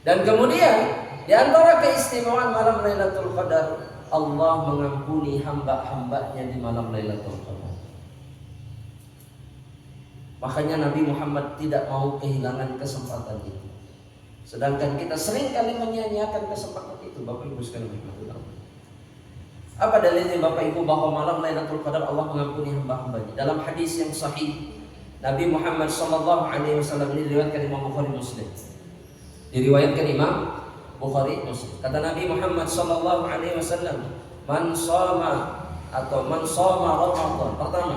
Dan kemudian di antara keistimewaan malam Lailatul Qadar, Allah mengampuni hamba-hambanya di malam Lailatul Qadar. Makanya Nabi Muhammad tidak mau kehilangan kesempatan itu. Sedangkan kita sering kali menyia-nyiakan kesempatan itu. Bapak Ibu sekalian, apa dalilnya Bapak Ibu bahwa malam Lailatul Qadar Allah mengampuni hamba-hambanya? Dalam hadis yang sahih, Nabi Muhammad SAW ini diriwayatkan Imam Bukhari Muslim. Diriwayatkan Imam Bukhari Muslim. Kata Nabi Muhammad SAW, man shoma Ramadan. Pertama,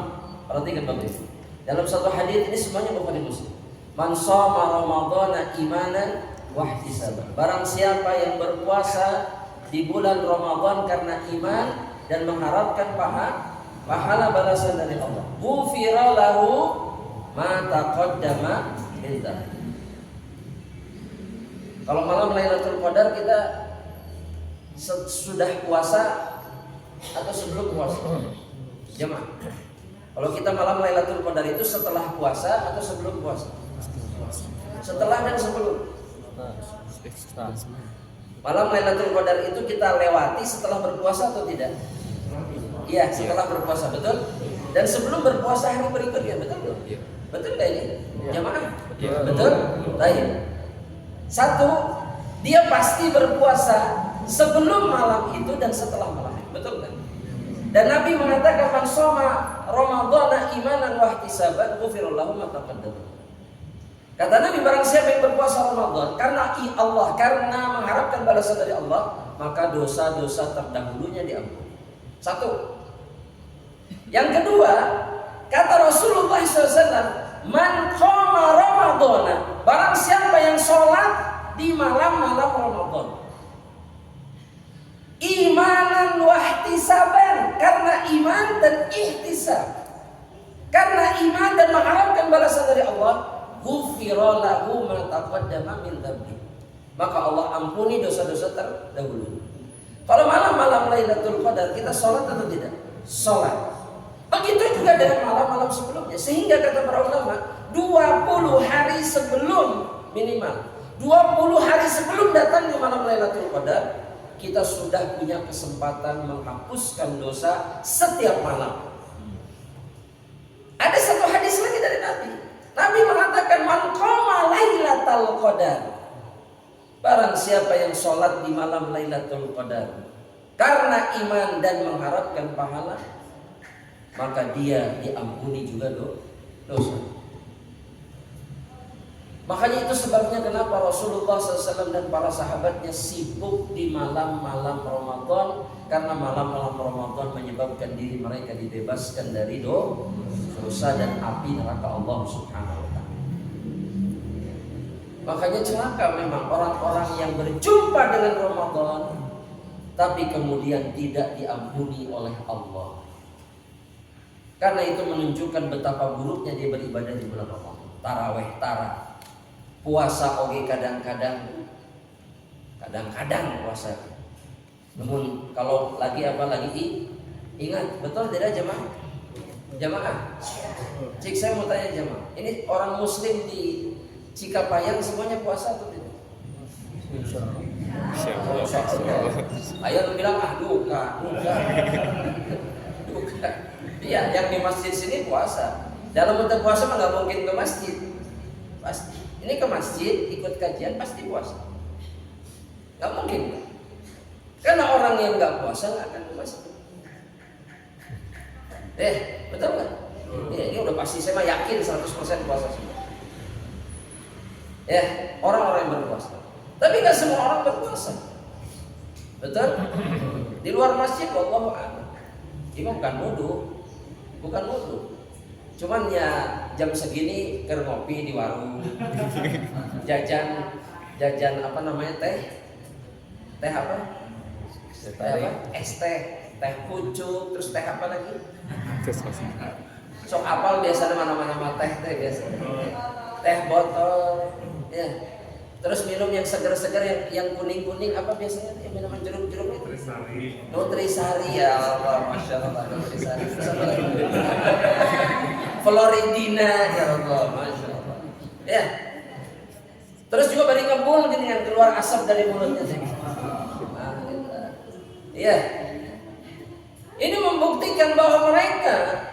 perhatikan Bapak Ibu. Dalam satu hadis ini semuanya Bukhari Muslim. Man shoma Ramadhana imanan wa ihtisaban. Barang siapa yang berpuasa di bulan Ramadan karena iman dan mengharapkan pahala balasan dari Allah, ghufira lahu ma taqaddama min dzambi. Kalau malam Lailatul Qadar kita sudah puasa atau sebelum puasa? Jemaah. Kalau kita malam Lailatul Qadar itu setelah puasa atau sebelum puasa? Setelah dan sebelum. Malam Lailatul Qadar itu kita lewati setelah berpuasa atau tidak? Iya, setelah berpuasa, betul? Dan sebelum berpuasa hari berikutnya, betul? Betul nggak ini? Jamaah? Betul? Baik. Satu, dia pasti berpuasa sebelum malam itu dan setelah malam itu, betul nggak? Dan Nabi mengatakan man shoma Ramadhana imanan wa ihtisaban ghufira lahu ma taqaddama. Kata Nabi, barang siapa yang berpuasa Ramadan karena Allah, karena mengharapkan balasan dari Allah, maka dosa-dosa terdahulunya diampuni. Satu. Yang kedua, kata Rasulullah SAW, man qama Ramadhana, barang siapa yang sholat di malam-malam Ramadan, imanan wa ihtisaban, karena iman dan ihtisab, karena iman dan mengharapkan balasan dari Allah, ghufira lahu ma taqaddama min dzambi, maka Allah ampuni dosa-dosa terdahulu. Kalau malam-malam Lailatul Qadar kita sholat atau tidak? Sholat. Begitu juga dengan malam-malam sebelumnya. Sehingga kata para ulama, 20 hari sebelum, minimal 20 hari sebelum datangnya malam Lailatul Qadar, kita sudah punya kesempatan menghapuskan dosa setiap malam. Ada satu hadis lagi dari Nabi. Nabi mengatakan man qama Lailatul Qadar, barang siapa yang sholat di malam Lailatul Qadar karena iman dan mengharapkan pahala, maka dia diampuni juga dosa. Makanya itu sebabnya kenapa Rasulullah SAW dan para sahabatnya sibuk di malam-malam Ramadan, karena malam-malam Ramadan menyebabkan diri mereka dibebaskan dari dosa dan api neraka Allah Subhanahu wa Ta'ala. Makanya celaka memang orang-orang yang berjumpa dengan Ramadan tapi kemudian tidak diampuni oleh Allah. Karena itu menunjukkan betapa buruknya dia beribadah di bulan Ramadan. Taraweh, puasa oke kadang-kadang puasa. Namun kalau lagi ingat, betul tidak jamaah? Cik, saya mau tanya jamaah, ini orang muslim di Cikapayang semuanya puasa atau tidak? Ayah bilang duka. Iya, yang di masjid sini puasa. Dalam bentuk puasa mah nggak mungkin ke masjid. Pasti. Ini ke masjid ikut kajian pasti puasa. Nggak mungkin. Karena orang yang nggak puasa nggak akan ke masjid. Betul nggak? Ini udah pasti, saya mah yakin 100% puasa semua. Orang-orang yang berpuasa. Tapi nggak semua orang berpuasa. Betul? Di luar masjid, wallahu a'lam. Ini bukan wudu. Cuman ya jam segini ke ngopi di warung, jajan apa namanya teh apa? Es teh pucuk, terus teh apa lagi? Sok apal biasanya nama teh biasanya. Teh botol, ya. Terus minum yang segar-segar yang kuning-kuning apa biasanya? Yang minuman jeruk-jeruk itu. Nutrisari ya Allah, masya Allah Nutrisari. Floridina ya Allah, masya Allah. Ya. Terus juga bari ngebul gini kan, keluar asap dari mulutnya. Iya. Ini membuktikan bahwa mereka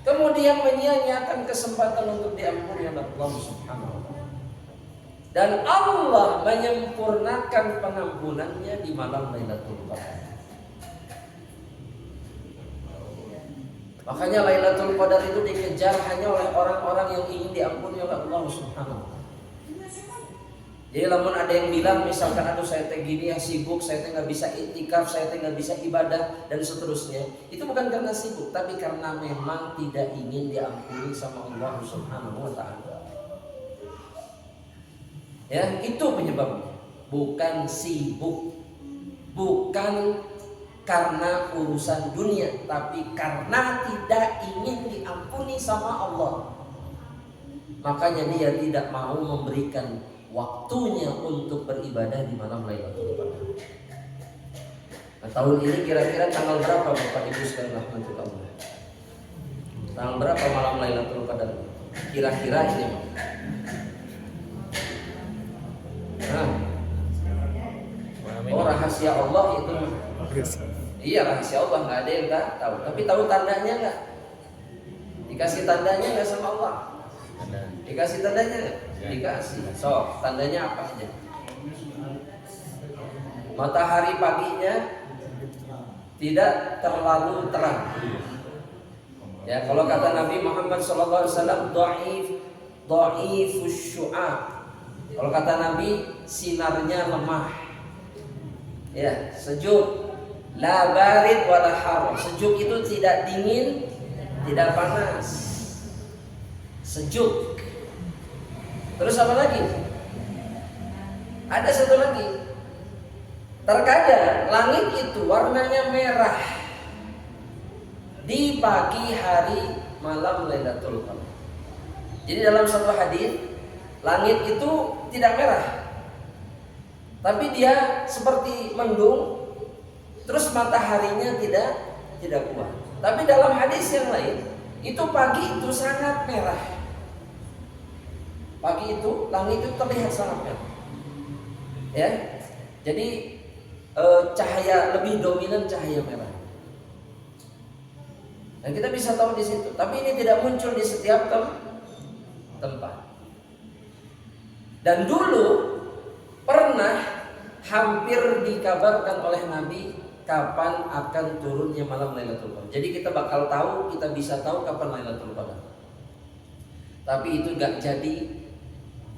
kemudian menyia-nyiakan kesempatan untuk diampuni oleh Allah Subhanahu wa taala. Dan Allah menyempurnakan pengampunannya di malam Lailatul Qadar. Makanya Lailatul Qadar itu dikejar hanya oleh orang-orang yang ingin diampuni oleh Allah Subhanahu wa taala. Jadi lamun ada yang bilang misalkan aduh saya teh gini ya sibuk, saya teh nggak bisa iktikaf, saya teh nggak bisa ibadah dan seterusnya. Itu bukan karena sibuk, tapi karena memang tidak ingin diampuni sama Allah Subhanahu wa taala. Ya, itu penyebabnya. Bukan sibuk. Bukan karena urusan dunia, tapi karena tidak ingin diampuni sama Allah. Makanya dia tidak mau memberikan waktunya untuk beribadah di malam Lailatul Qadar. Nah, tahun ini kira-kira tanggal berapa Bapak Ibu sekalian rahmatullah? Tanggal berapa malam Lailatul Qadar? Kira-kira ini. Nah, oh rahasia Allah itu. Iya rahasia Allah, nggak ada yang tahu. Tapi tahu tandanya nggak? Dikasih tandanya nggak sama Allah? Dikasih tandanya nggak? Dikasih. So, tandanya apa aja? Matahari paginya tidak terlalu terang. Ya, kalau kata Nabi Muhammad SAW, dhaifus syu'a. Kalau kata Nabi, sinarnya lemah. Ya, sejuk. La barid wala har. Sejuk itu tidak dingin, tidak panas. Sejuk. Terus apa lagi? Ada satu lagi. Terkadang langit itu warnanya merah di pagi hari malam Lailatul Qadar. Jadi dalam satu hadis, langit itu tidak merah, tapi dia seperti mendung. Terus mataharinya tidak kuat. Tapi dalam hadis yang lain, itu pagi itu sangat merah. Pagi itu langit itu terlihat sangat merah. Ya. Jadi cahaya lebih dominan cahaya merah. Dan kita bisa tahu di situ. Tapi ini tidak muncul di setiap tempat. Dan dulu pernah hampir dikabarkan oleh Nabi kapan akan turunnya malam Lailatul Qadar. Jadi kita bakal tahu, kita bisa tahu kapan Lailatul Qadar. Tapi itu gak jadi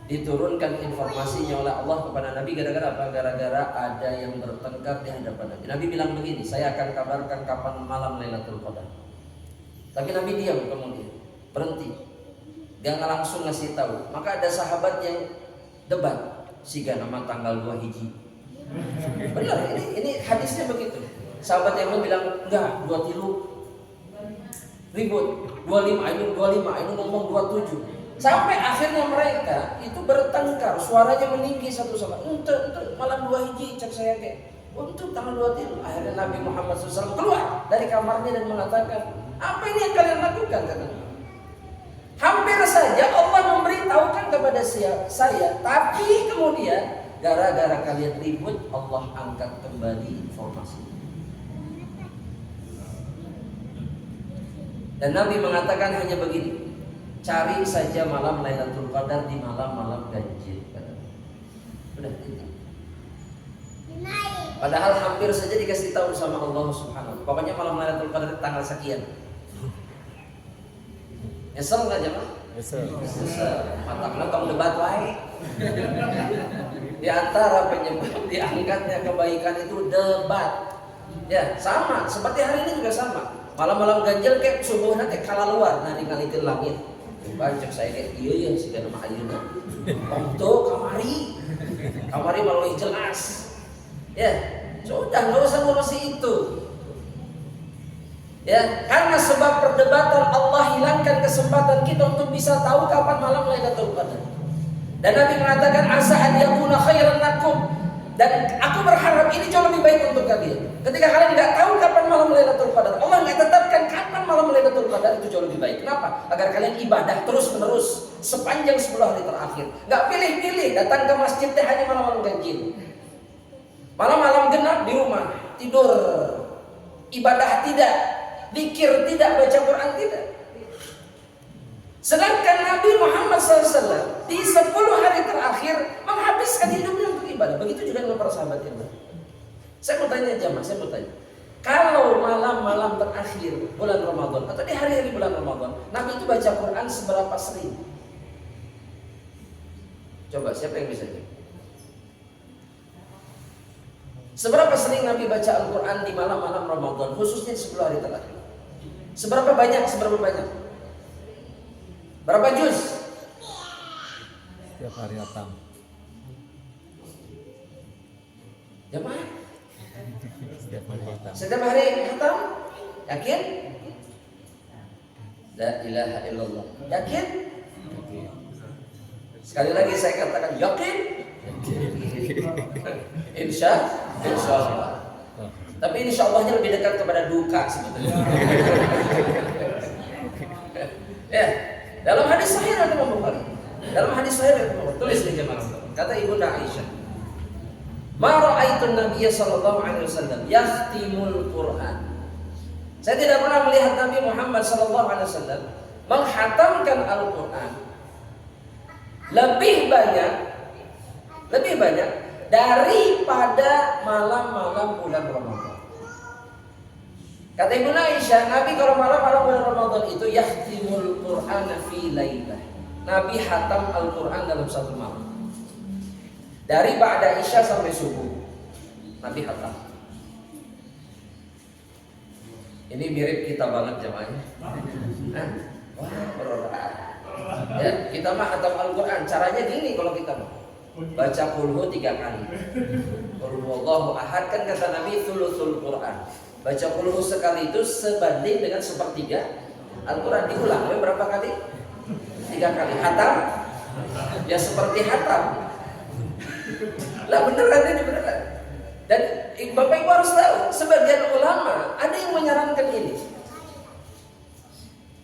diturunkan informasinya oleh Allah kepada Nabi. Gara-gara apa? Gara-gara ada yang bertengkar di hadapan Nabi. Nabi bilang begini, saya akan kabarkan kapan malam Lailatul Qadar. Tapi Nabi diam kemudian, berhenti, gak langsung ngasih tahu. Maka ada sahabat yang debat, siga nama tanggal 2 Hiji. Benar, ini hadisnya begitu. Sahabat yang bilang enggak, 23 ribut, 25, ini ngomong 27. Sampai akhirnya mereka itu bertengkar, suaranya meninggi satu sama. Untuk malam 2 Hiji cek saya kayak. Untuk tanggal 23. Akhirnya Nabi Muhammad SAW keluar dari kamarnya dan mengatakan, apa ini yang kalian lakukan? Katanya. Hampir saja Allah memberitahukan kepada saya, tapi kemudian gara-gara kalian ribut, Allah angkat kembali informasi. Dan Nabi mengatakan hanya begini, cari saja malam Lailatul Qadar di malam-malam ganjil. Udah itu. Padahal hampir saja dikasih tahu sama Allah Subhanahu. Pokoknya malam Lailatul Qadar tanggal sekian. Esel nggak jemaah? Esel. Mantapnya tong debat wae. Di antara penyebab diangkatnya kebaikan itu debat. Ya sama, seperti hari ini juga sama. Malam-malam ganjil kayak subuh nanti kalah luar, nah ngalikeun langit. Bancok saya kayak iya sih kana mah ayeuna. Untuk kamari malu jelas. Ya, sudah nggak usah ngurusi itu. Ya, karena sebab perdebatan Allah hilangkan kesempatan kita untuk bisa tahu kapan malam Lailatul Qadar. Dan Nabi mengatakan asa an yakuna khairan lakum. Dan aku berharap ini jauh lebih baik untuk kalian. Ketika kalian nggak tahu kapan malam Lailatul Qadar, Allah nggak tetapkan kapan malam Lailatul Qadar, itu jauh lebih baik. Kenapa? Agar kalian ibadah terus menerus. sepanjang 10 hari terakhir. Nggak pilih-pilih datang ke masjid hanya malam-malam ganjil. Malam-malam genap di rumah, tidur. Ibadah tidak, zikir tidak, baca Quran tidak. Sedangkan Nabi Muhammad SAW di 10 hari terakhir menghabiskan hidupnya untuk ibadah. Begitu juga dengan para sahabat yang lain. Saya mau tanya jamaah, saya mau tanya. Kalau malam-malam terakhir bulan Ramadan atau di hari-hari bulan Ramadan, Nabi itu baca Quran seberapa sering? Coba siapa yang bisa jawab? Seberapa sering Nabi baca Al-Quran di malam-malam Ramadan, khususnya di 10 hari terakhir? Seberapa banyak? Seberapa banyak? Berapa juz? Setiap hari hatam. Jamaah? Setiap hari hatam. Setiap hari hatam? Yakin? La ilaha illallah. Yakin? Sekali lagi saya katakan yakin? Insya Allah. Tapi insya Allahnya lebih dekat kepada duka sebetulnya. Ya, dalam hadis sahih ada Imam Bukhari. Dalam hadis sahih ada Imam Bukhari. Tulis di jemaah. Kata Ibunda Aisyah, "Ma ra'aitu Nabiy sallallahu alaihi wasallam yahtimul Qur'an." Saya tidak pernah melihat Nabi Muhammad sallallahu alaihi wasallam menghatamkan Al-Qur'an lebih banyak daripada malam-malam bulan Ramadan. Kata Ibu Aisyah, Nabi kalau malam-malam bulan Ramadan itu yahtimul Qur'ana fi lailah. Nabi hatam Al-Qur'an dalam satu malam. Dari ba'da Isya sampai subuh. Nabi hatam. Ini mirip kita banget jamaahnya. Wah, berolah. Ya, kita mah hatam Al-Qur'an. Caranya gini kalau kita mah. Baca qulhu 3 kali. Qul huwallahu ahad, kan kata Nabi thuluthul Qur'an. Baca qulhu sekali itu sebanding dengan sepertiga Al-Quran. Diulang berapa kali? 3 kali. Hatam? Ya seperti hatam. Lah beneran ini beneran. Dan Bapak Ibu harus tahu, sebagian ulama ada yang menyarankan ini.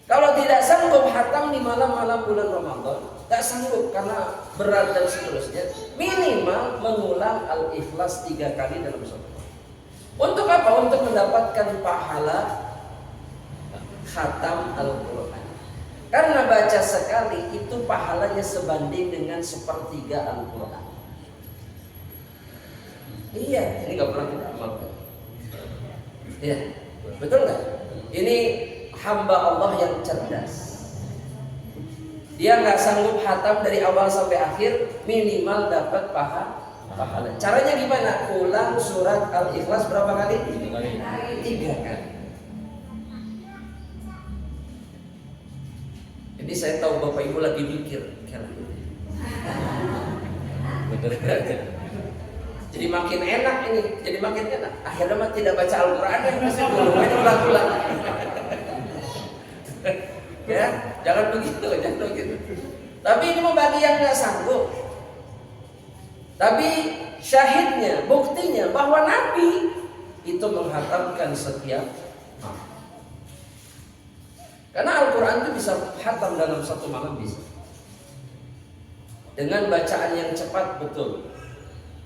Kalau tidak sanggup hatam di malam-malam bulan Ramadan, tidak sanggup karena berat dan seterusnya, minimal mengulang Al-Ikhlas 3 kali dalam satu. Untuk apa? Untuk mendapatkan pahala khatam Al-Quran. Karena baca sekali itu pahalanya sebanding dengan sepertiga Al-Quran. Iya, ini gak pernah kita amalkan. Iya, betul gak? Ini hamba Allah yang cerdas. Dia gak sanggup hatam dari awal sampai akhir, minimal dapat pahala. Caranya gimana? Ulang surat Al-Ikhlas berapa kali? 3 kali. Jadi saya tahu Bapak Ibu lagi mikir, jadi makin enak ini, jadi makin enak. Akhirnya mah tidak baca Al-Quran ya, masih dulu aja ulang-ulang. Ya, jangan begitu. Tapi ini mau bagi yang nggak sanggup. Tapi syahidnya, buktinya bahwa Nabi itu menghatamkan setiap malam. Karena Al-Quran itu bisa hatam dalam satu malam bisa. Dengan bacaan yang cepat, betul.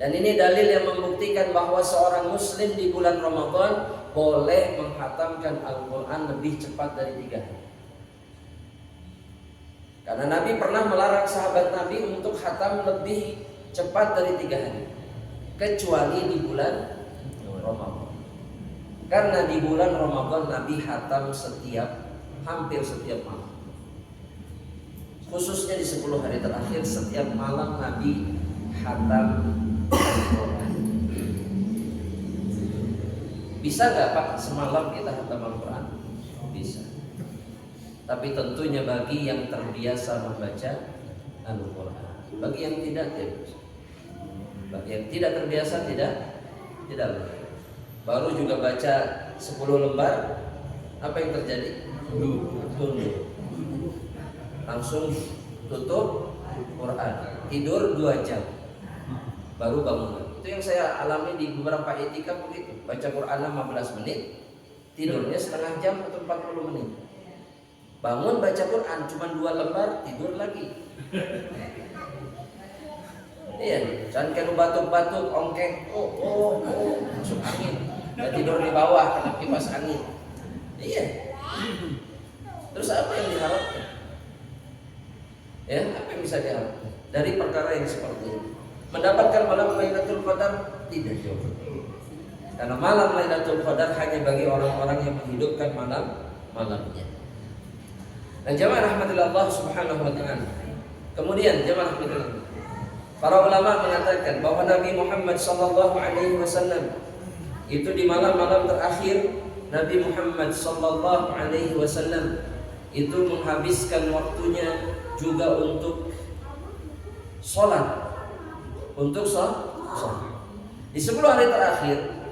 Dan ini dalil yang membuktikan bahwa seorang muslim di bulan Ramadan boleh menghatamkan Al-Quran lebih cepat dari 3 hari. Karena Nabi pernah melarang sahabat Nabi untuk hatam lebih cepat dari 3 hari, kecuali di bulan Ramadan. Karena di bulan Ramadan Nabi hatam hampir setiap malam. Khususnya di 10 hari terakhir, setiap malam Nabi hatam Al-Quran. Bisa gak Pak semalam kita hatam Al-Quran? Bisa. Tapi tentunya bagi yang terbiasa membaca Al-Quran. Bagi yang tidak bisa. Bagi yang tidak terbiasa tidak boleh. Baru juga baca 10 lembar, apa yang terjadi? Tunduk. Langsung tutup Quran. Tidur 2 jam. Baru bangun. Itu yang saya alami di beberapa etika begitu. Baca Quran 15 menit, tidurnya setengah jam atau 40 menit. Bangun baca Quran cuma 2 lembar, tidur lagi. Iya, jangan kayak batuk-batuk, ongkek, masuk angin. Dan tidur di bawah kena kipas angin. Iya. Terus apa yang diharapkan? Ya, apa yang bisa diharapkan dari perkara yang seperti ini? Mendapatkan malam Lailatul Qadar tidak jauh. Karena malam Lailatul Qadar hanya bagi orang-orang yang menghidupkan malamnya. Dan jamaah rahmatillah Allah Subhanahu wa taala. Kemudian jamaah rahmatillah, para ulama mengatakan bahwa Nabi Muhammad sallallahu alaihi wasallam itu di malam-malam terakhir Nabi Muhammad sallallahu alaihi wasallam itu menghabiskan waktunya juga untuk sholat. Untuk sholat. Di 10 hari terakhir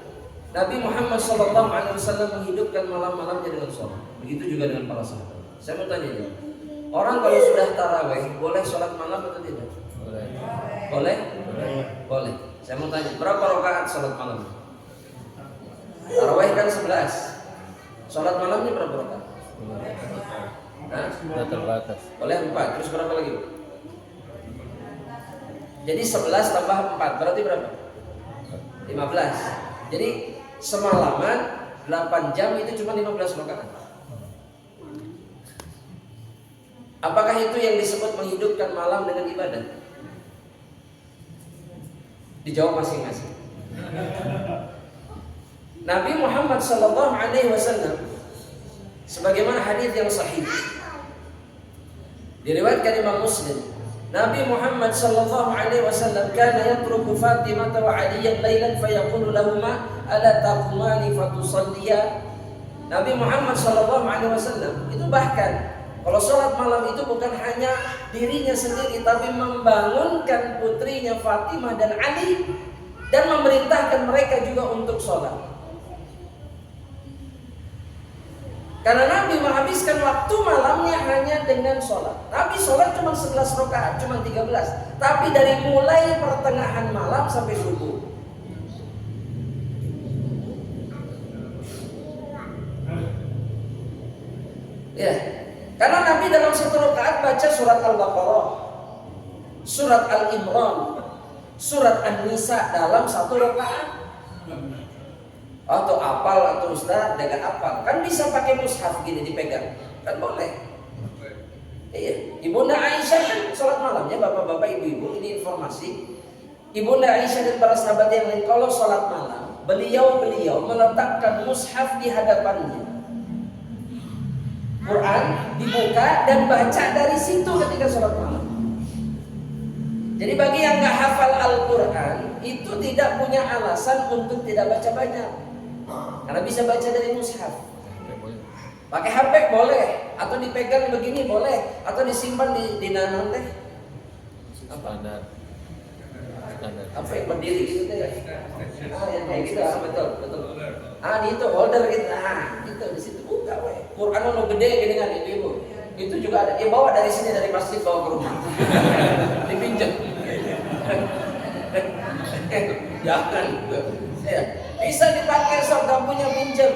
Nabi Muhammad sallallahu alaihi wasallam menghidupkan malam-malamnya dengan sholat. Begitu juga dengan para sahabat. Saya mau tanya nih, orang kalau sudah taraweh boleh sholat malam atau tidak? Boleh? Boleh. Saya mau tanya, berapa rakaat sholat malam? Taraweh kan 11. Sholat malamnya berapa rakaat? Sudah terbatas. Boleh 4. Terus berapa lagi? Jadi 11 tambah 4 berarti berapa? 15. Jadi semalaman 8 jam itu cuma 15 rakaat. Apakah itu yang disebut menghidupkan malam dengan ibadah? Dijawab masing-masing. Nabi Muhammad sallallahu alaihi wasallam sebagaimana hadis yang sahih diriwayatkan Imam Muslim, Nabi Muhammad sallallahu alaihi wasallam kana yatruku Fatimah wa Aliyan lailan fayaqulu lahumā ala taqumani fatusalliya. Nabi Muhammad sallallahu alaihi wasallam itu bahkan kalau sholat malam itu bukan hanya dirinya sendiri, tapi membangunkan putrinya Fatimah dan Ali dan memerintahkan mereka juga untuk sholat. Karena Nabi menghabiskan waktu malamnya hanya dengan sholat. Nabi sholat cuma 11 rakaat, cuma 13. Tapi dari mulai pertengahan malam sampai subuh. Ya. Karena Nabi dalam 1 rakaat baca surat Al-Baqarah, surat Al-Imran, surat An-Nisa dalam 1 rakaat. Atau apal atau ustaz dengan apal. Kan bisa pakai mushaf gini dipegang. Kan boleh. Iya. Ibunda Aisyah kan sholat malamnya, bapak-bapak, ibu-ibu, ini informasi. Ibunda Aisyah dan para sahabat yang lain kalau sholat malam, beliau meletakkan mushaf di hadapannya. Quran dibuka dan baca dari situ ketika sholat malam. Jadi bagi yang nggak hafal Al-Quran itu tidak punya alasan untuk tidak baca banyak, karena bisa baca dari mushaf. Pakai HP boleh, atau dipegang begini boleh, atau disimpan di nanon teh. Standar. Apa yang berdiri gitu teh? Yang kayak gitu, betul. Di itu holder gitu, itu di situ buka weh. Quran lo gede gini kan itu ibu. Itu juga ada. Dia bawa dari sini dari masjid bawa ke rumah. Dipinjam. Jangan. Ya. Bisa dipakai soal nggak punya pinjam.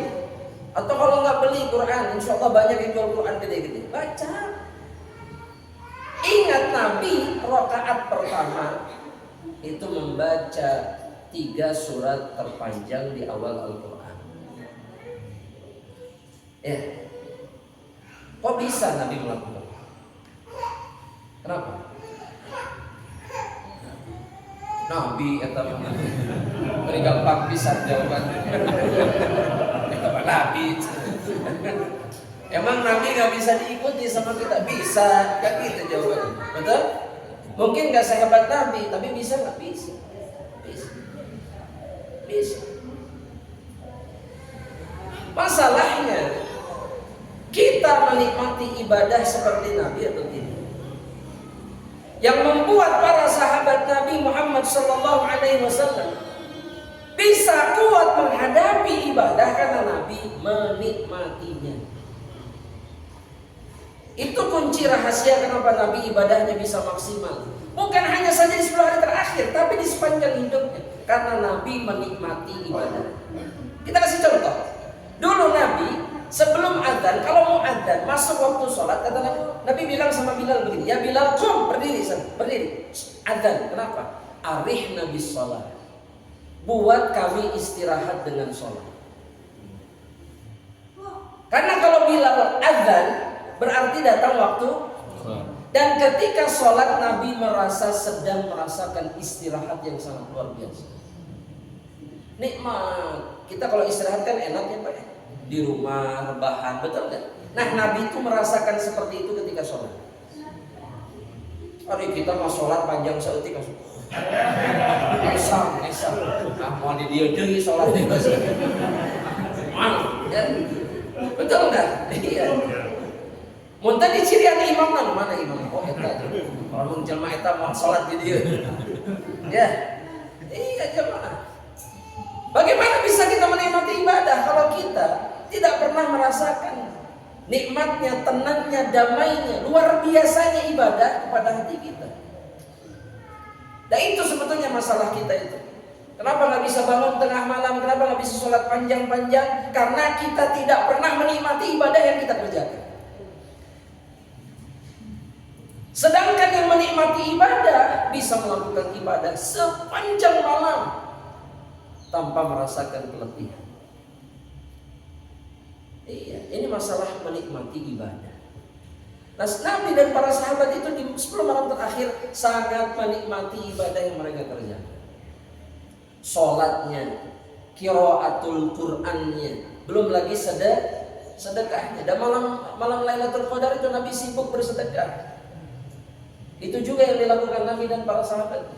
Atau kalau nggak beli Quran, insya Allah banyak yang jual Quran gede-gede. Baca. Ingat Nabi rakaat pertama itu membaca 3 surat terpanjang di awal Al-Quran. Ya, kok bisa Nabi melakukan? Kenapa? Nabi eta mah beri gampang bisa jawaban. Eta mah Nabi. Emang Nabi nggak bisa diikuti sama kita? Bisa, kan gitu jawabannya. Betul? Mungkin nggak sehebat Nabi, tapi bisa nggak? Bisa. Masalahnya kita menikmati ibadah seperti Nabi atau tidak? Yang membuat para sahabat Nabi Muhammad SAW bisa kuat menghadapi ibadah karena Nabi menikmatinya. Itu kunci rahasia kenapa Nabi ibadahnya bisa maksimal. Bukan hanya saja di 10 hari terakhir, tapi di sepanjang hidupnya. Karena Nabi menikmati ibadah. Kita kasih contoh. Dulu Nabi Sebelum adzan, kalau mau adzan, masuk waktu sholat, kata Nabi bilang sama Bilal begini, ya Bilal, kom, berdiri sana, berdiri. Adzan, kenapa? Arihna bis sholat. Buat kami istirahat dengan sholat. Karena kalau Bilal adzan, berarti datang waktu. Dan ketika sholat, Nabi sedang merasakan istirahat yang sangat luar biasa. Nikmat. Kita kalau istirahat kan enak ya Pak, di rumah, rebahan, betul nggak? Nah, Nabi itu merasakan seperti itu ketika sholat. Hari kita mau sholat panjang seetik langsung esam. Nah, mau di dia deui sholat di masjid. Ya. Betul nggak? Iya. Mun tadi cirian imam mana imam? Oh eta. Orang jelema eta mau sholat di dia. Ya. Iya jemaah. Bagaimana bisa kita menikmati ibadah kalau kita tidak pernah merasakan nikmatnya, tenangnya, damainya, luar biasanya ibadah kepada hati kita? Dan itu sebetulnya masalah kita itu. Kenapa nggak bisa bangun tengah malam? Kenapa nggak bisa sholat panjang-panjang? Karena kita tidak pernah menikmati ibadah yang kita kerjakan. Sedangkan yang menikmati ibadah bisa melakukan ibadah sepanjang malam tanpa merasakan keletihan. Iya, ini masalah menikmati ibadah. Nah, Nabi dan para sahabat itu di 10 malam terakhir sangat menikmati ibadah yang mereka kerjakan. Sholatnya, qiraatul Qur'annya, belum lagi sedekahnya. Dan malam Lailatul Qadar itu Nabi sibuk bersedekah. Itu juga yang dilakukan Nabi dan para sahabat.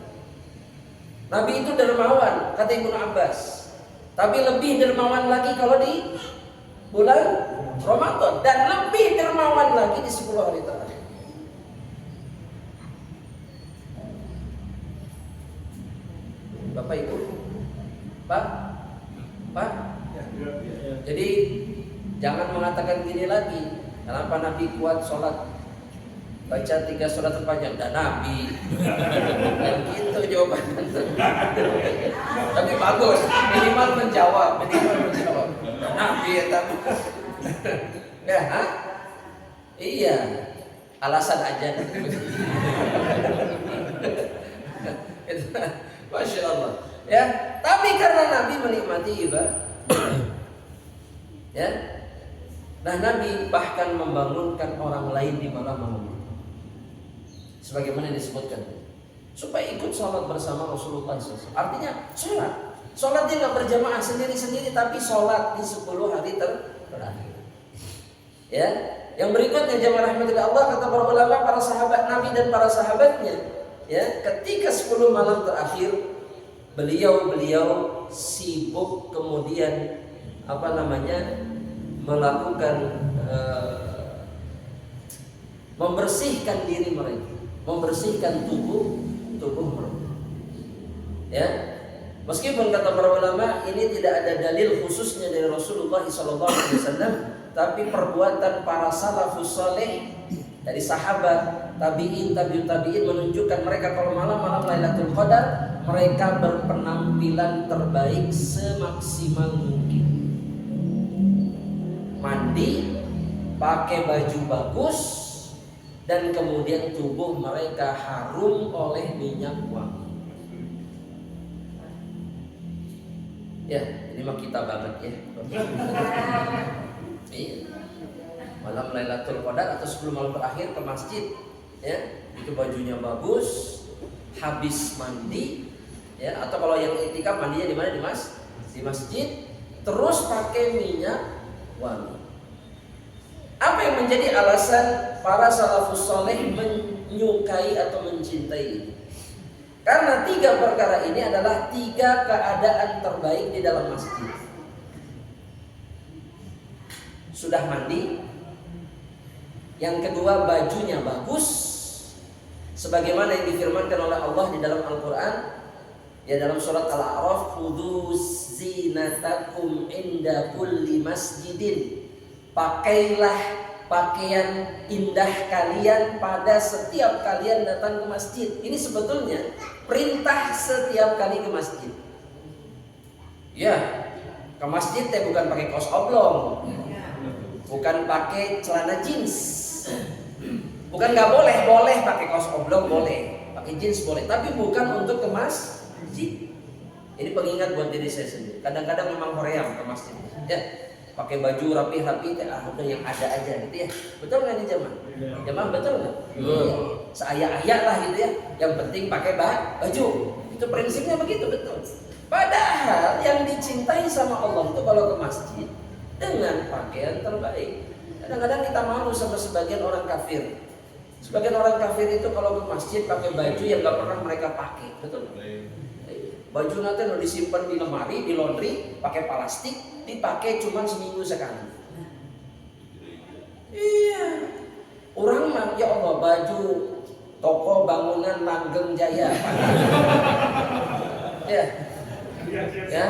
Nabi itu dermawan, kata Ibnu Abbas. Tapi lebih dermawan lagi kalau di bulan Ramadan, dan lebih dermawan lagi di 10 hari terakhir. Bapak Ibu, Pak. Jadi jangan mengatakan gini lagi. Kenapa Nabi kuat sholat? Baca 3 surat terpanjang dan Nabi. Dan gitu jawabannya. Tapi bagus, minimal menjawab. Nabi ya tapi. Ya, iya. Alasan aja. Masya Allah. Ya, tapi karena Nabi menikmati ibadah. Ya. Nah, Nabi bahkan membangunkan orang lain di malam-malam. Sebagaimana disebutkan, supaya ikut sholat bersama Rasulullah SAW. Artinya sholatnya nggak berjamaah sendiri-sendiri, tapi sholat di 10 hari terakhir. Ya, yang berikutnya jamaah rahmatillah Allah, kata para ulama, para sahabat Nabi dan para sahabatnya, ya, ketika 10 malam terakhir, beliau sibuk kemudian melakukan membersihkan diri mereka. Membersihkan tubuh mereka. Ya, meskipun kata para ulama ini tidak ada dalil khususnya dari Rasulullah SAW, tapi perbuatan para salafus saleh dari sahabat, tabi'in menunjukkan mereka kalau malam Lailatul Qadar mereka berpenampilan terbaik semaksimal mungkin. Mandi, pakai baju bagus, dan kemudian tubuh mereka harum oleh minyak wangi. Ya, ini mah kita banget ya. Iya. Malam Lailatul Qadar atau 10 malam terakhir ke masjid, ya, itu bajunya bagus, habis mandi, ya, atau kalau yang iktikaf mandinya di mana? Di masjid, terus pakai minyak wangi. Apa yang menjadi alasan para salafus saleh menyukai atau mencintai ini? Karena 3 perkara ini adalah 3 keadaan terbaik di dalam masjid. Sudah mandi. Yang kedua, bajunya bagus, sebagaimana yang difirmankan oleh Allah di dalam Al-Quran, ya, dalam surat Al-A'raf, khuduz zinatakum inda kulli masjidin. Pakailah pakaian indah kalian pada setiap kalian datang ke masjid. Ini sebetulnya perintah setiap kali ke masjid. Ya, ke masjid bukan pakai kaos oblong. bukan pakai celana jeans. Bukan nggak boleh, boleh pakai kaos oblong boleh, pakai jeans boleh, tapi bukan untuk ke masjid. Ini pengingat buat diri saya sendiri. Kadang-kadang memang Korea ke masjid, ya pakai baju rapi-rapi, udah yang ada aja gitu ya. Betul nggak nih jemaah? Jemaah betul nggak? Iya. Seayak-ayak lah gitu ya. Yang penting pakai baju. Itu prinsipnya begitu, betul. Padahal yang dicintai sama Allah itu kalau ke masjid dengan pakaian terbaik. Kadang-kadang kita malu sama sebagian orang kafir. Sebagian orang kafir itu kalau ke masjid pakai baju yang gak pernah mereka pakai, betul? Baju nanti udah disimpan di lemari, di laundry, pakai plastik, dipakai cuma seminggu sekali. Iya. Orang mah ya Allah baju toko bangunan Langgeng Jaya. Ya. Ya.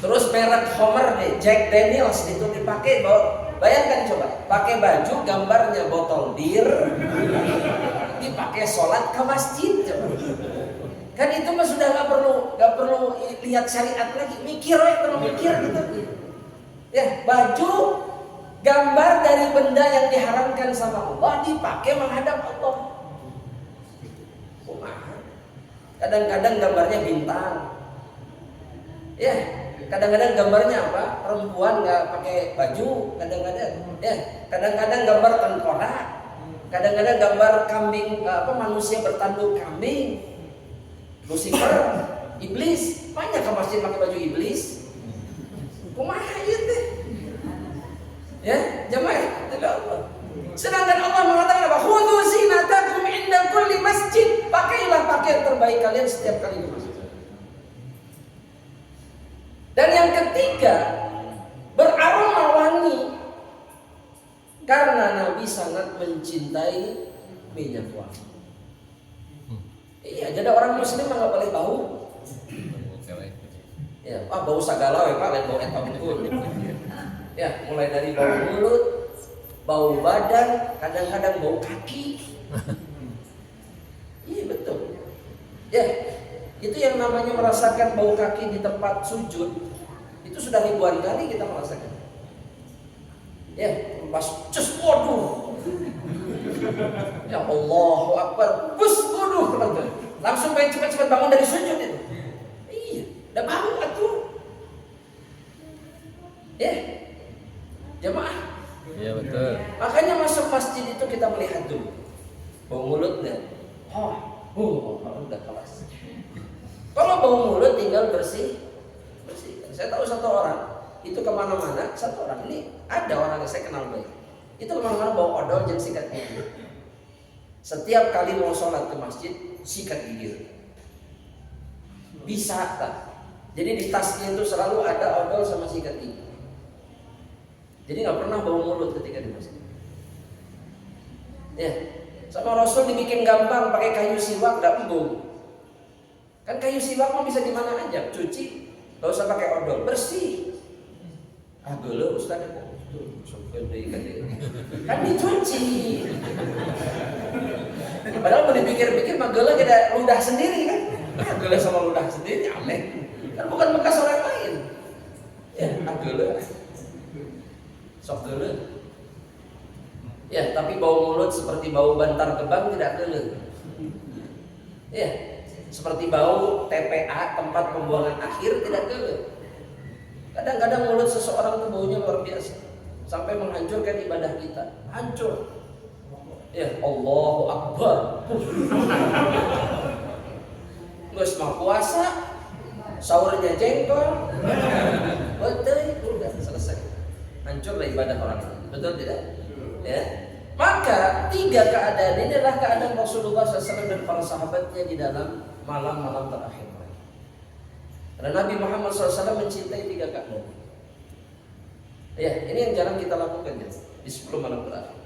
Terus merek Homer nih, Jack Daniels itu dipakai. Bayangkan coba, pakai baju gambarnya botol bir, dipakai sholat ke masjid. Coba. Kan itu mah sudah nggak perlu lihat syariat lagi, mikir ya, perlu mikir gitu. Ya, baju gambar dari benda yang diharamkan sama Allah dipakai menghadap Allah. Kadang-kadang gambarnya bintang. Ya, kadang-kadang gambarnya apa? Perempuan nggak pakai baju, kadang-kadang. Ya, kadang-kadang gambar tengkorak, kadang-kadang gambar kambing, manusia bertanduk kambing, Lucifer, iblis. Banyak ke masjid pakai baju iblis. Kumaha ieu teh? Ya, jemaah, Allah. Sedangkan Allah mengatakan apa? Khudhu zinatakum inda kulli masjid. Pakailah pakaian terbaik kalian setiap kali ke masjid. Dan yang ketiga, beraroma wangi. Karena Nabi sangat mencintai minyak wangi. Iya, jadi orang muslim nggak boleh bau. Ya, bau segala ya Pak, lain bau eta unggul. Ya, mulai dari bau mulut, bau badan, kadang-kadang bau kaki. Iya betul. Ya, itu yang namanya merasakan bau kaki di tempat sujud. Itu sudah ribuan kali kita merasakan. Ya, pas cus, waduh. Ya Allahu Akbar, bus, waduh. Langsung pengen cepat-cepat bangun dari sujud itu. Iya, udah bau atuh. Ya, jemaah. Iya betul. Makanya masuk masjid itu kita melihat dulu bau mulutnya. Udah kelas. Kalau bau mulut tinggal bersih. Saya tahu satu orang itu kemana-mana, satu orang ini ada orang yang saya kenal baik. Itu kemana-mana bau odol dan sikat gigi. Setiap kali mau sholat ke masjid, sikat gigi. Bisa tak? Jadi di tasnya itu selalu ada odol sama sikat gigi. Jadi nggak pernah bau mulut ketika di masjid. Ya, sama Rasul dibikin gampang pakai kayu siwak, nggak embung. Kan kayu siwak mah bisa di mana aja, cuci, nggak usah pakai odol, bersih. Geuleuh Ustaz kok. Kan dicuci. Padahal mau dipikir-pikir mah geuleuh kita ludah sendiri kan. Geuleuh sama ludah sendiri aneh. Kan bukan bekas orang lain. Ya, geuleuh. Sok geuleuh. Ya, tapi bau mulut seperti bau bantar gebang tidak geuleuh. Ya, seperti bau TPA, tempat pembuangan akhir, tidak geuleuh. Kadang-kadang mulut seseorang itu baunya luar biasa, sampai menghancurkan ibadah kita. Hancur. Ya, Allahu Akbar. Geus mah puasa, sahurnya jengkol. Betul, udah selesai. Hancurlah ibadah orang. Betul tidak? Ya. Maka tiga keadaan ini adalah keadaan Rasulullah SAW dan para sahabatnya di dalam malam-malam terakhir. Karena Nabi Muhammad SAW mencintai tiga keadaan. Ya, ini yang jarang kita lakukan ya, di 10 malam terakhir.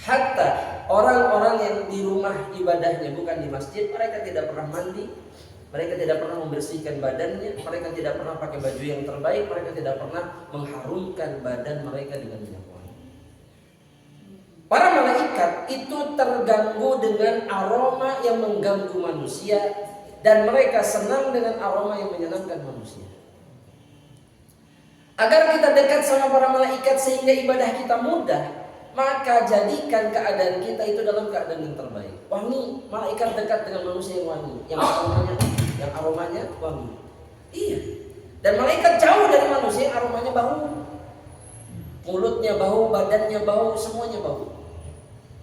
Hatta orang-orang yang di rumah ibadahnya bukan di masjid, mereka tidak pernah mandi, mereka tidak pernah membersihkan badannya, mereka tidak pernah pakai baju yang terbaik, mereka tidak pernah mengharumkan badan mereka dengan minyak wangi. Para malaikat itu terganggu dengan aroma yang mengganggu manusia, dan mereka senang dengan aroma yang menyenangkan manusia. Agar kita dekat sama para malaikat sehingga ibadah kita mudah, maka jadikan keadaan kita itu dalam keadaan yang terbaik. Wangi, malaikat dekat dengan manusia yang wangi, yang aromanya wangi. Iya. Dan malaikat jauh dari manusia yang aromanya bau. Mulutnya bau, badannya bau, semuanya bau.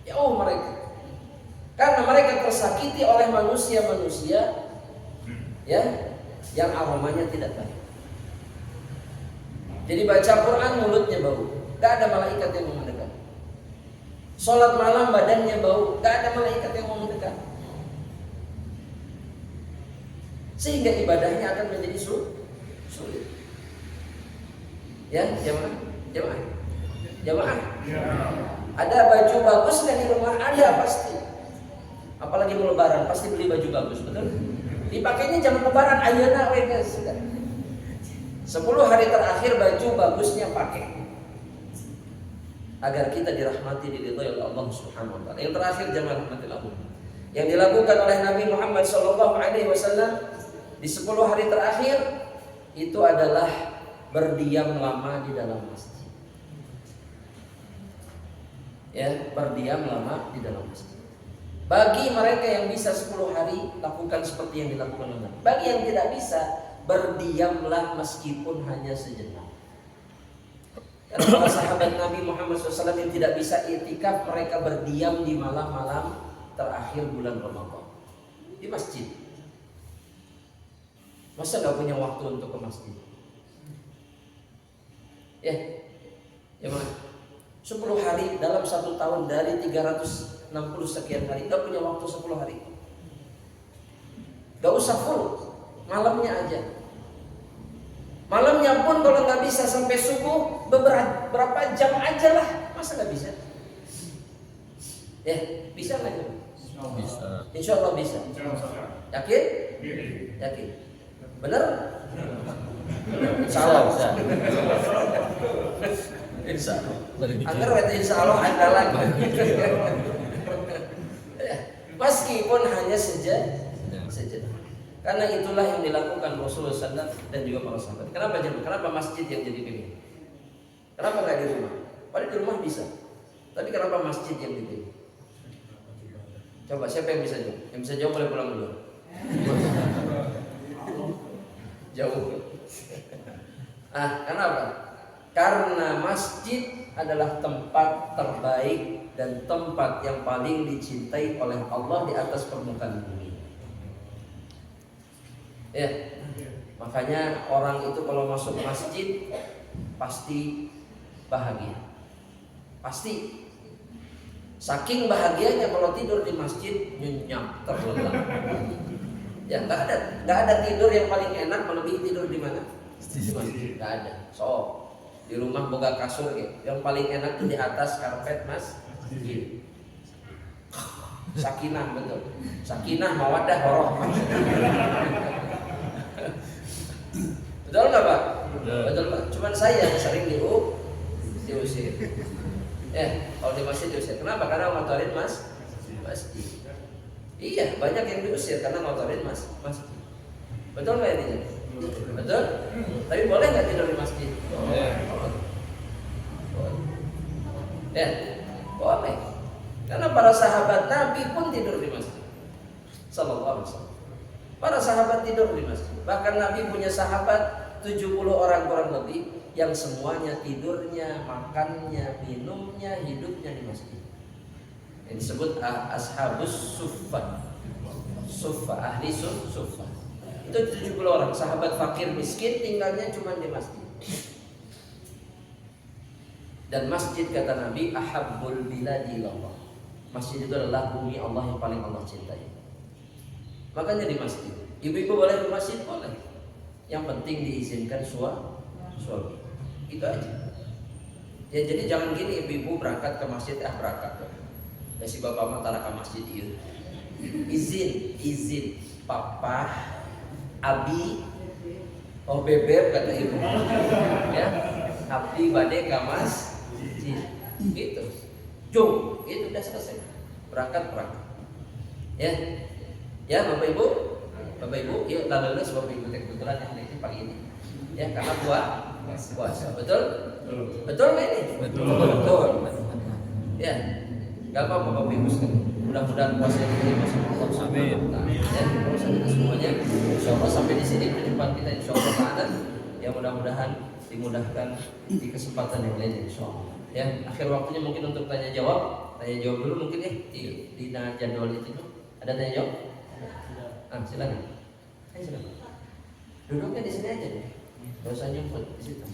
Jauh mereka. Karena mereka tersakiti oleh manusia-manusia ya yang aromanya tidak baik. Jadi baca Quran mulutnya bau, gak ada malaikat yang mau mendekat. Sholat malam badannya bau, gak ada malaikat yang mau mendekat. Sehingga ibadahnya akan menjadi sulit. Ya, jamaah. Ada baju bagus nggak di rumah? Ada pasti. Apalagi mau lebaran pasti beli baju bagus, betul? Dipakainya jam lebaran, ayeuna we sudah. 10 hari terakhir baju bagusnya pakai agar kita dirahmati, diridhoi oleh Allah Subhanahu wa taala. Yang terakhir jamaah rahmatillah, yang dilakukan oleh Nabi Muhammad SAW di 10 hari terakhir itu adalah berdiam lama di dalam masjid. Ya, berdiam lama di dalam masjid. Bagi mereka yang bisa 10 hari lakukan seperti yang dilakukan oleh Nabi. Bagi yang tidak bisa, berdiamlah meskipun hanya sejenak. Karena para sahabat Nabi Muhammad SAW yang tidak bisa i'tikaf, mereka berdiam di malam-malam terakhir bulan Ramadan di masjid. Masa gak punya waktu untuk ke masjid? Ya mana? 10 hari dalam 1 tahun dari 360 sekian hari, gak punya waktu 10 hari. Gak usah full, malamnya aja. Malamnya pun kalau nggak bisa sampai subuh, beberapa jam aja lah. Masa nggak bisa? Ya, bisa nggak? Bisa. Insya Allah bisa. Yakin? Yakin. Bener? Insya Allah bisa. Insya Allah. Agar kata insya Allah andalan. Meskipun hanya sejenak. Karena itulah yang dilakukan Rasulullah SAW dan juga para sahabat. Kenapa masjid yang jadi pilih? Kenapa nggak di rumah? Padahal di rumah bisa. Tapi kenapa masjid yang dipilih? Coba siapa yang bisa jawab? Yang bisa jawab boleh pulang dulu. Jauh. Kenapa? Karena masjid adalah tempat terbaik dan tempat yang paling dicintai oleh Allah di atas permukaan bumi. Ya, makanya orang itu kalau masuk masjid pasti bahagia, pasti. Saking bahagianya kalau tidur di masjid nyenyak terlelap. Ya nggak ada tidur yang paling enak melebihi tidur di mana? Di masjid. Nggak ada. So di rumah boga kasur gitu. Yang paling enak tuh di atas karpet masjid. Sakinah betul. Sakinah mawaddah warahmah. Betul nggak Pak? Betul Pak. Cuman saya yang sering diusir. Kalau di masjid diusir. Kenapa? Karena ngotorin masjid. Iya, banyak yang diusir karena ngotorin masjid. Betul nggak ini? Betul? Tapi boleh nggak tidur di masjid? Boleh. Karena para sahabat Nabi pun tidur di masjid. Sallallahu alaihi wasallam. Para sahabat tidur di masjid. Bahkan Nabi punya sahabat 70 orang kurang lebih yang semuanya tidurnya, makannya, minumnya, hidupnya di masjid. Ini disebut ashabus suffah. Suffah, ahli suffah. Itu 70 orang, sahabat fakir miskin tinggalnya cuma di masjid. Dan masjid kata Nabi ahabbul biladi ilallah. Masjid itu adalah bumi Allah yang paling Allah cintai. Makanya di masjid. Ibu-ibu boleh di masjid? Boleh. Yang penting diizinkan suami. Itu aja. Ya jadi jangan gini, ibu-ibu berangkat ke masjid, berangkat. Ya si bapak mah ke masjid itu. Izin. Papa, Abi, bebek kata ibu. Ya. Abdi bade ke masjid. Gitu. Jom, itu udah selesai. Berangkat. Ya Bapak Ibu, yuk lalu Bapak Ibu kebetulan yang ini pagi ini. Ya karena puasa. Betul? Betul nggak ini? Betul. Ya, nggak apa-apa Bapak Ibu sekalian. Mudah-mudahan puasa ini diterima sama Allah Subhanahu wa Ta'ala. Ya, puasa kita semuanya. Insya Allah sampai di sini perjumpaan kita Insya Allah Ta'ala. Ya mudah-mudahan dimudahkan di kesempatan yang lain Insya Allah. Ya, akhir waktunya mungkin untuk tanya jawab. Tanya jawab dulu mungkin ya di jadwal itu. Ada tanya jawab? Silakan. Silakan. Duduknya di sini aja deh. Gak usah nyumput di situ.